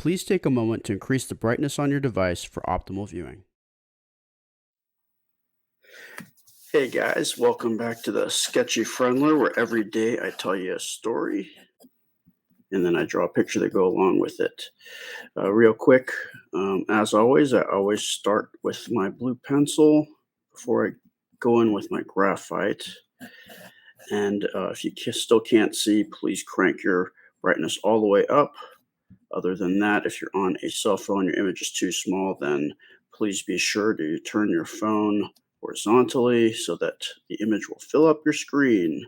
Please take a moment to increase the brightness on your device for optimal viewing. Hey guys, welcome back to the Sketchy Friendler, where every day I tell you a story and then I draw a picture that go along with it. Real quick, as always, I always start with my blue pencil before I go in with my graphite. And if you still can't see, please crank your brightness all the way up. Other than that, if you're on a cell phone, your image is too small, then please be sure to turn your phone horizontally so that the image will fill up your screen.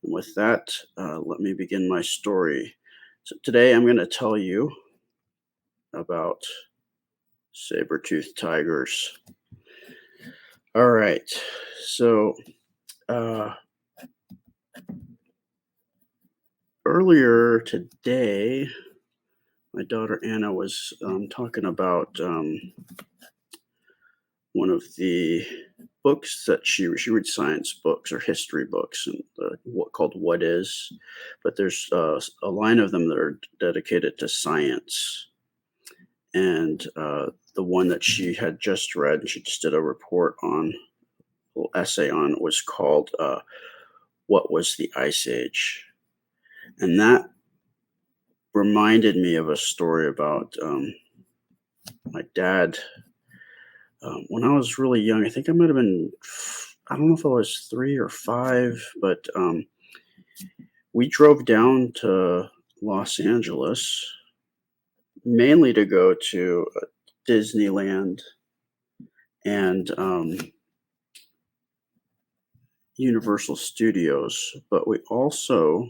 And with that, let me begin my story. So today I'm going to tell you about saber-toothed tigers. All right, so earlier today, my daughter Anna was talking about one of the books that she reads, science books or history books, and called What Is, but there's a line of them that are dedicated to science. And the one that she had just read, and she just did a report on, a little essay on, was called What Was the Ice Age? And that reminded me of a story about my dad. When I was really young, I think I might have been, I don't know if I was 3 or 5, but we drove down to Los Angeles mainly to go to Disneyland and Universal Studios, but we also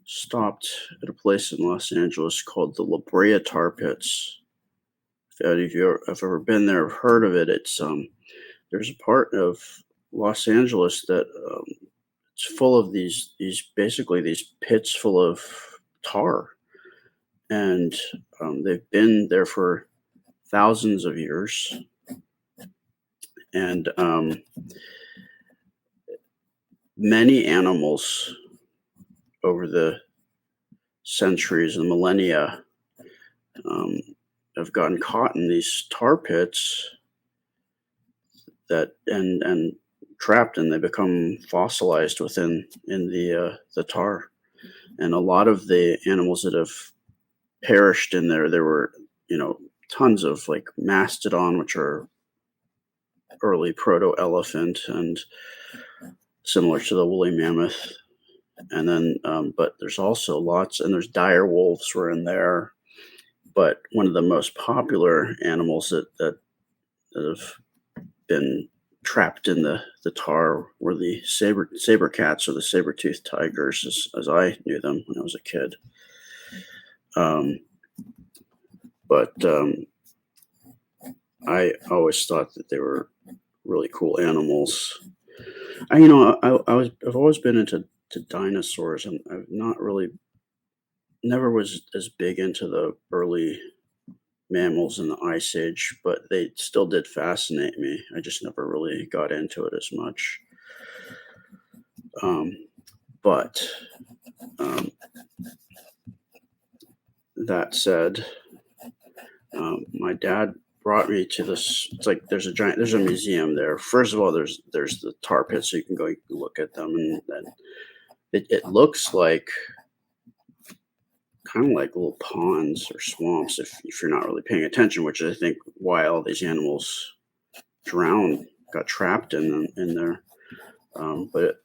stopped at a place in Los Angeles called the La Brea Tarpits. If any of you have ever been there or heard of it, it's there's a part of Los Angeles that it's full of these basically these pits full of tar, and they've been there for thousands of years, and many animals over the centuries and millennia have gotten caught in these tar pits that and trapped, and they become fossilized within the tar. And a lot of the animals that have perished in there were tons of like mastodon, which are early proto-elephant and similar to the woolly mammoth. And then but there's also lots, and there's dire wolves were in there. But one of the most popular animals that have been trapped in the tar were the saber cats, or the saber-toothed tigers, as I knew them when I was a kid. But I always thought that they were really cool animals. I've always been into dinosaurs, and I've never was as big into the early mammals in the Ice Age, but they still did fascinate me. I just never really got into it as much. But that said, my dad brought me to this. It's like there's a museum there. First of all, there's the tar pits, so you can look at them, and it looks like kind of like little ponds or swamps if you're not really paying attention, which I think why all these animals got trapped in there. But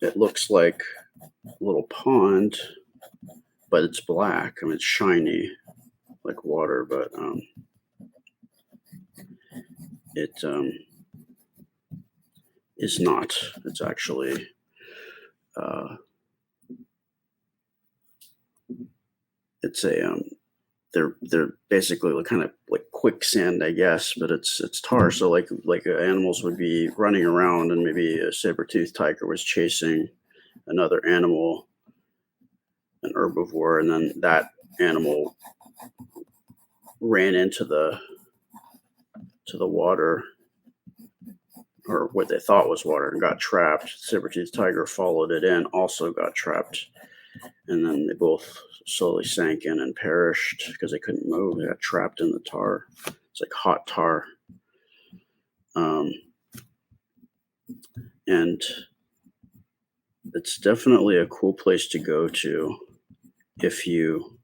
it looks like a little pond, but it's black. I mean, it's shiny like water, but it is not. It's actually it's a they're basically kind of like quicksand, I guess, but it's tar. So like animals would be running around, and maybe a saber-toothed tiger was chasing another animal, an herbivore, and then that animal ran into the water, or what they thought was water, and got trapped. Saber-toothed tiger followed it in, also got trapped, and then they both slowly sank in and perished because they couldn't move. They got trapped in the tar. It's like hot tar. And it's definitely a cool place to go to if you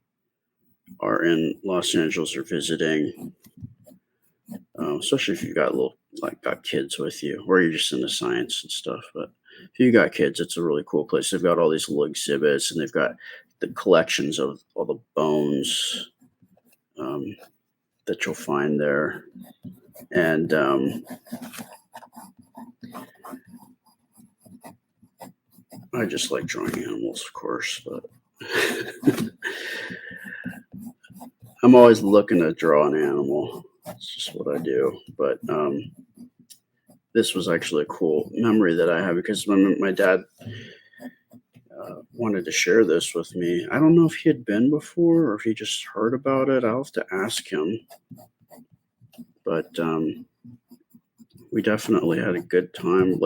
are in Los Angeles or visiting, especially if you've got got kids with you, or you're just into science and stuff. But if you got kids, it's a really cool place. They've got all these little exhibits, and they've got the collections of all the bones that you'll find there. And I just like drawing animals, of course, but I'm always looking to draw an animal. It's just what I do. But this was actually a cool memory that I have because when my dad wanted to share this with me, I don't know if he had been before or if he just heard about it. I'll have to ask him. But we definitely had a good time.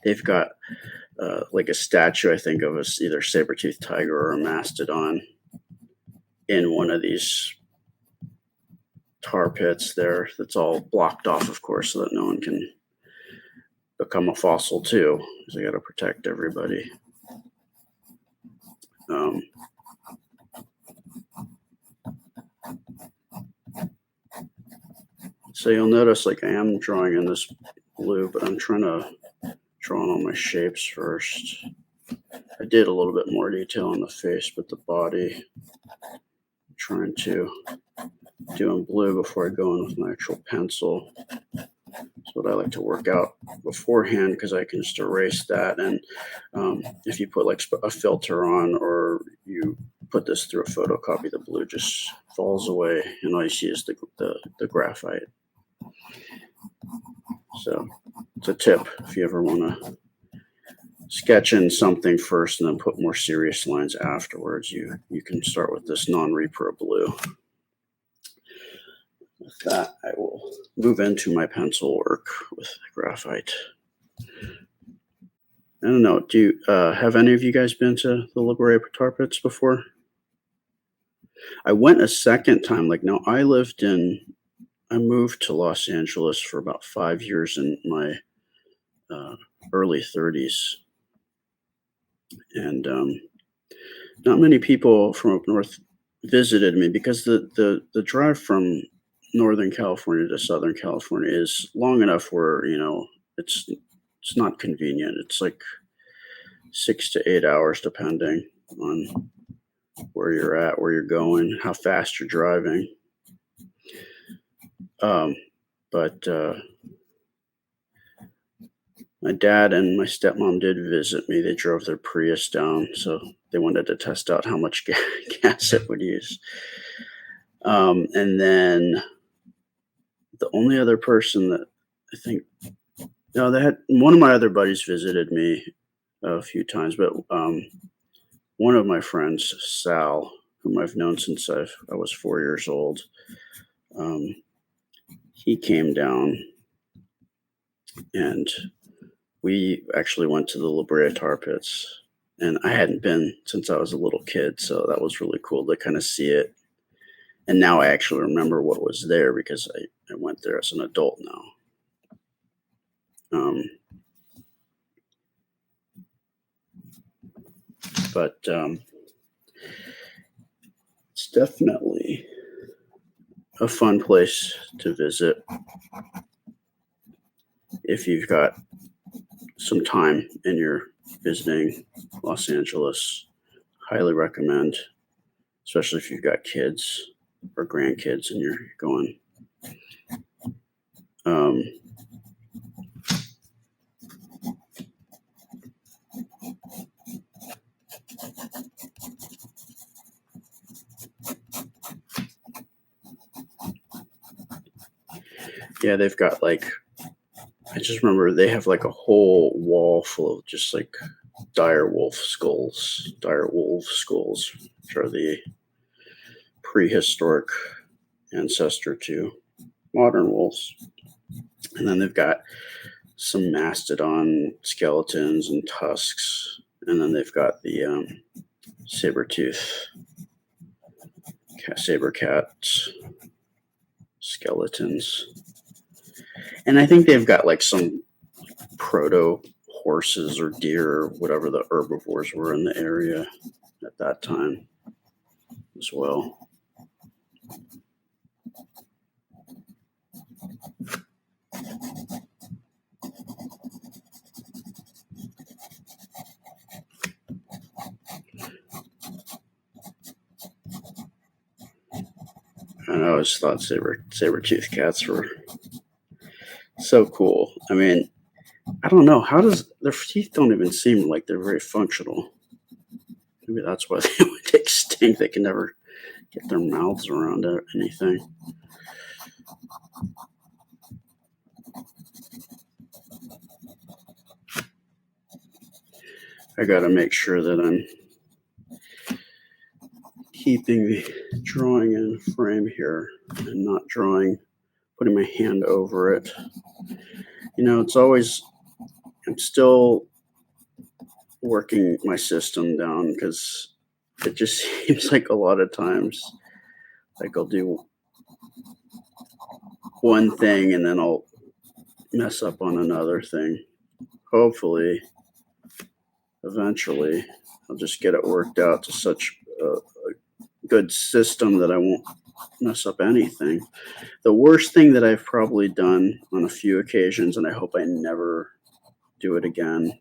They've got like a statue, I think, of either saber-toothed tiger or a mastodon in one of these tar pits there. That's all blocked off, of course, so that no one can become a fossil too, because they got to protect everybody. So you'll notice, like, I am drawing in this blue, but I'm trying to draw on all my shapes first. I did a little bit more detail on the face, but the body, I'm trying to do in blue before I go in with my actual pencil. That's what I like to work out beforehand because I can just erase that. And if you put like a filter on or you put this through a photocopy, the blue just falls away and all you see is the graphite. So it's a tip if you ever want to sketch in something first and then put more serious lines afterwards. You can start with this non-repro blue. With that, I will move into my pencil work with graphite. I don't know. Do you have any of you guys been to the Brea tarpits before? I went a second time. I moved to Los Angeles for about 5 years in my early 30s. And not many people from up north visited me because the drive from Northern California to Southern California is long enough where, it's not convenient. It's like 6 to 8 hours, depending on where you're at, where you're going, how fast you're driving. But my dad and my stepmom did visit me. They drove their Prius down, so they wanted to test out how much gas it would use. And then the only other person that I think, they had one of my other buddies visited me a few times, but one of my friends, Sal, whom I've known since I was 4 years old, he came down and we actually went to the Brea tar pits, and I hadn't been since I was a little kid, so that was really cool to kind of see it. And now I actually remember what was there because I went there as an adult now. But it's definitely a fun place to visit if you've got some time and you're visiting Los Angeles. Highly recommend, especially if you've got kids or grandkids and you're going. Yeah, they've got I just remember they have like a whole wall full of just like dire wolf skulls, which are the prehistoric ancestor to modern wolves. And then they've got some mastodon skeletons and tusks. And then they've got the saber-tooth, saber cats, skeletons. And I think they've got like some proto horses or deer or whatever the herbivores were in the area at that time as well. And I always thought saber-tooth cats were so cool. I mean, I don't know. How does their teeth don't even seem like they're very functional? Maybe that's why they would extinct. They can never get their mouths around anything. I got to make sure that I'm keeping the drawing in frame here and not putting my hand over it. You know, I'm still working my system down because it just seems like a lot of times, like I'll do one thing and then I'll mess up on another thing. Hopefully, eventually, I'll just get it worked out to such a good system that I won't mess up anything. The worst thing that I've probably done on a few occasions, and I hope I never do it again,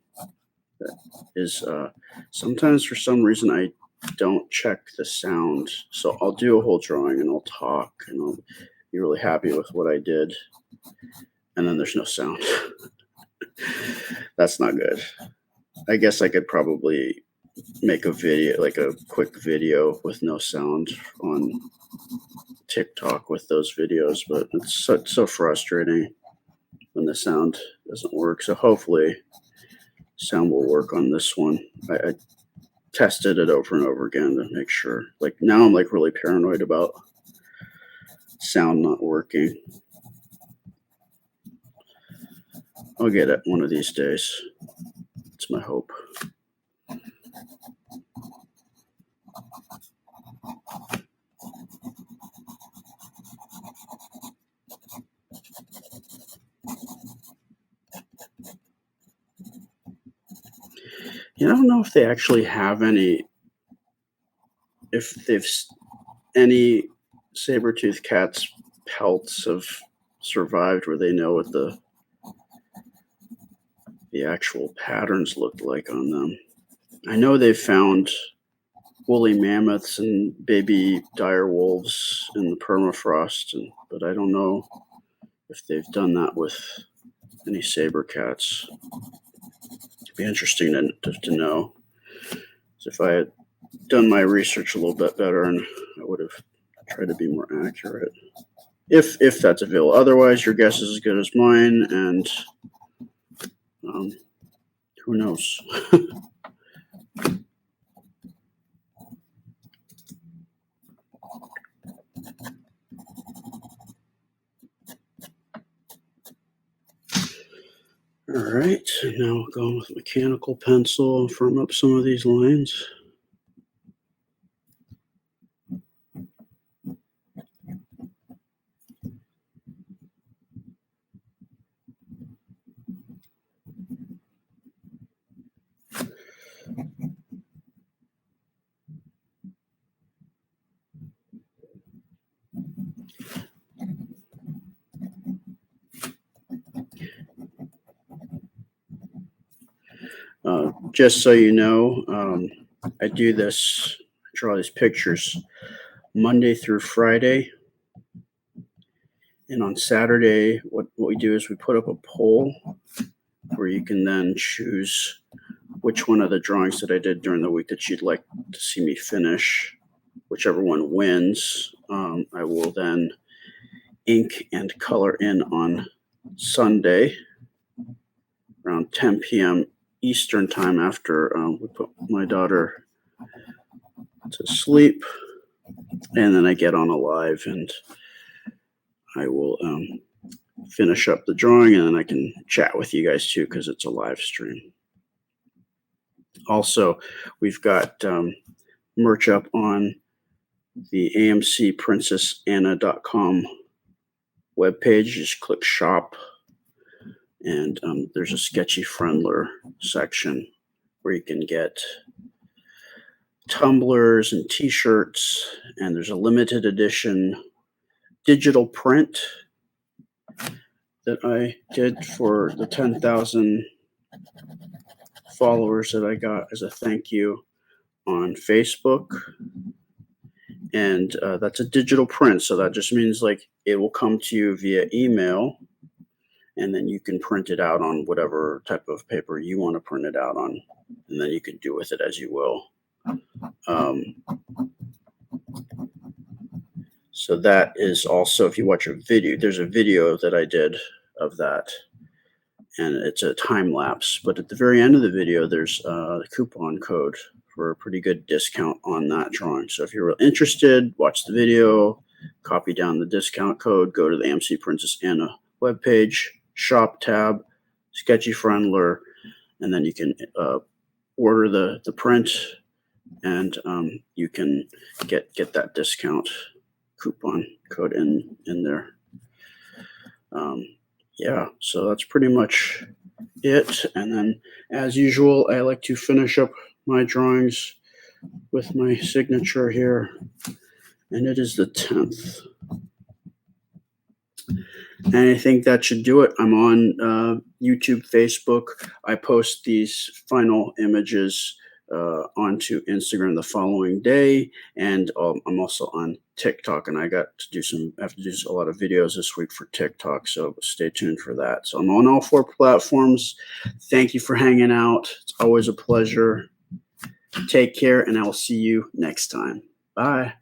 is sometimes for some reason I don't check the sound. So I'll do a whole drawing and I'll talk and I'll be really happy with what I did. And then there's no sound. That's not good. I guess I could probably make a video, like a quick video with no sound on TikTok with those videos, but it's so frustrating when the sound doesn't work. So hopefully sound will work on this one. I tested it over and over again to make sure. Like now I'm like really paranoid about sound not working. I'll get it one of these days. It's my hope. I don't know if they actually have any saber-tooth cats' pelts have survived where they know what the actual patterns looked like on them. I know they've found woolly mammoths and baby dire wolves in the permafrost, but I don't know if they've done that with any saber cats. It'd be interesting to know. So if I had done my research a little bit better, and I would have tried to be more accurate, if that's available. Otherwise, your guess is as good as mine, and who knows? All right, now we'll go with mechanical pencil and firm up some of these lines. Just so you know, I draw these pictures Monday through Friday. And on Saturday, what we do is we put up a poll where you can then choose which one of the drawings that I did during the week that you'd like to see me finish. Whichever one wins, I will then ink and color in on Sunday around 10 p.m. Eastern time after we put my daughter to sleep. And then I get on a live and I will finish up the drawing, and then I can chat with you guys too because it's a live stream. Also, we've got merch up on the amcprincessanna.com webpage. Just click shop, and there's a sketchy friendler section where you can get tumblers and t-shirts, and there's a limited edition digital print that I did for the 10,000 followers that I got as a thank you on Facebook. And that's a digital print, so that just means like it will come to you via email, and then you can print it out on whatever type of paper you want to print it out on, and then you can do with it as you will. So that is also, if you watch a video, there's a video that I did of that, and it's a time lapse. But at the very end of the video, there's a coupon code for a pretty good discount on that drawing. So if you're interested, watch the video, copy down the discount code, go to the AMC Princess Anna webpage, shop tab, sketchy friendler, and then you can order the print, and you can get that discount coupon code in there. Yeah, so that's pretty much it. And then, as usual, I like to finish up my drawings with my signature here, and it is the 10th. And I think that should do it. I'm on YouTube, Facebook. I post these final images onto Instagram the following day, and I'm also on TikTok, and I have to do a lot of videos this week for TikTok, so stay tuned for that. So I'm on all 4 platforms. Thank you for hanging out. It's always a pleasure. Take care, and I will see you next time. Bye.